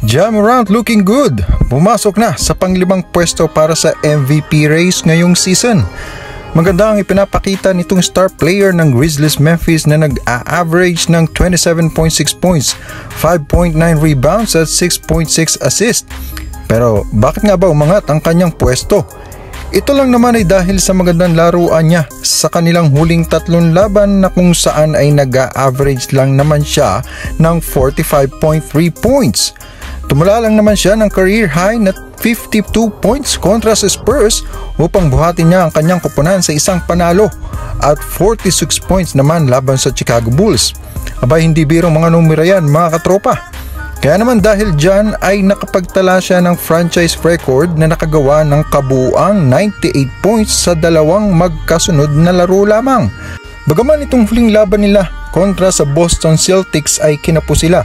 Ja Morant looking good. Pumasok na sa pang-5 pwesto para sa MVP race ngayong season. Maganda ang ipinapakita nitong star player ng Grizzlies Memphis na nag-a-average ng 27.6 points, 5.9 rebounds at 6.6 assists. Pero bakit nga ba umangat ang kanyang pwesto? Ito lang naman ay dahil sa magandang laruan niya sa kanilang huling 3 laban na kung saan ay nag-a-average lang naman siya ng 45.3 points. Tumula lang naman siya ng career high na 52 points kontra sa Spurs upang buhatin niya ang kanyang koponan sa isang panalo at 46 points naman laban sa Chicago Bulls. Abay, hindi birong mga numero yan mga katropa. Kaya naman dahil dyan ay nakapagtala siya ng franchise record na nakagawa ng kabuuang 98 points sa 2 magkasunod na laro lamang. Bagaman itong huling laban nila kontra sa Boston Celtics ay kinapo sila,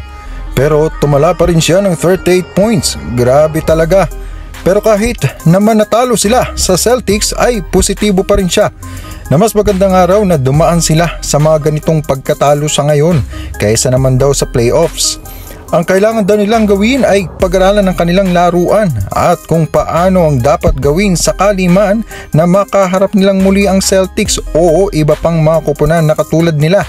pero tumala pa rin siya ng 38 points. Grabe talaga. Pero kahit naman natalo sila sa Celtics ay positibo pa rin siya na mas magandang araw na dumaan sila sa mga ganitong pagkatalo sa ngayon kaysa naman daw sa playoffs. Ang kailangan daw nilang gawin ay pag-aralan ng kanilang laruan at kung paano ang dapat gawin sakali man na makaharap nilang muli ang Celtics o iba pang mga koponan na katulad nila.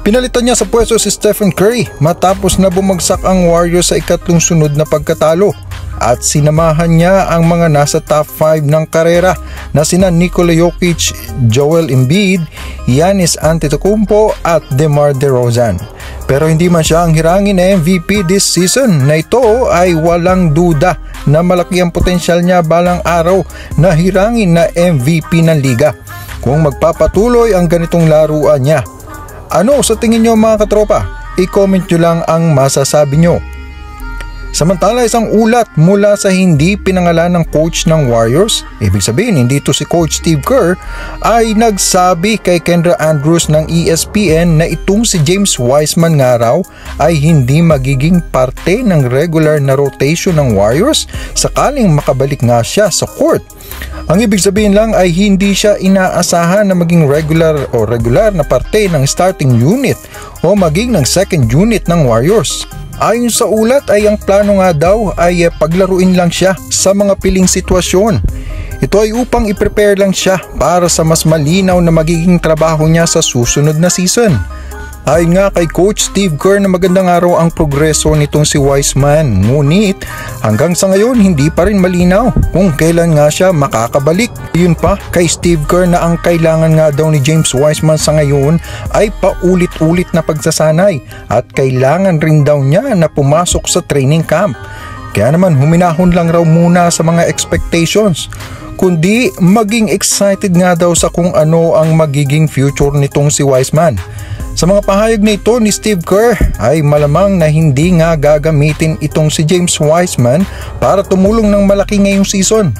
Pinalitan niya sa pwesto si Stephen Curry matapos na bumagsak ang Warriors sa ikatlong sunod na pagkatalo at sinamahan niya ang mga nasa top 5 ng karera na sina Nikola Jokic, Joel Embiid, Giannis Antetokounmpo at DeMar DeRozan. Pero hindi man siya ang hirangin na MVP this season na ito ay walang duda na malaki ang potensyal niya balang araw na hirangin na MVP ng liga kung magpapatuloy ang ganitong laruan niya. Ano sa tingin nyo mga katropa? I-comment nyo lang ang masasabi nyo. Samantala, isang ulat mula sa hindi pinangalan ng coach ng Warriors, ibig sabihin hindi ito si Coach Steve Kerr, ay nagsabi kay Kendra Andrews ng ESPN na itong si James Wiseman nga raw ay hindi magiging parte ng regular na rotation ng Warriors sakaling makabalik nga siya sa court. Ang ibig sabihin lang ay hindi siya inaasahan na maging regular na parte ng starting unit o maging ng second unit ng Warriors. Ayon sa ulat ay ang plano nga daw ay paglaruin lang siya sa mga piling sitwasyon. Ito ay upang i-prepare lang siya para sa mas malinaw na magiging trabaho niya sa susunod na season. Ayon nga kay Coach Steve Kerr na magandang araw ang progreso nitong si Wiseman, ngunit hanggang sa ngayon hindi pa rin malinaw kung kailan nga siya makakabalik. Yun pa kay Steve Kerr na ang kailangan nga daw ni James Wiseman sa ngayon ay paulit-ulit na pagsasanay at kailangan rin daw niya na pumasok sa training camp. Kaya naman huminahon lang raw muna sa mga expectations, kundi maging excited nga daw sa kung ano ang magiging future nitong si Wiseman. Sa mga pahayag na ito ni Steve Kerr ay malamang na hindi nga gagamitin itong si James Wiseman para tumulong ng malaki ngayong season.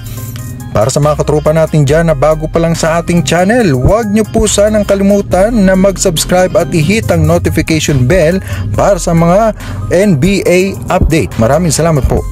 Para sa mga katropa natin dyan na bago pa lang sa ating channel, huwag nyo po sanang kalimutan na mag-subscribe at i-hit ang notification bell para sa mga NBA update. Maraming salamat po.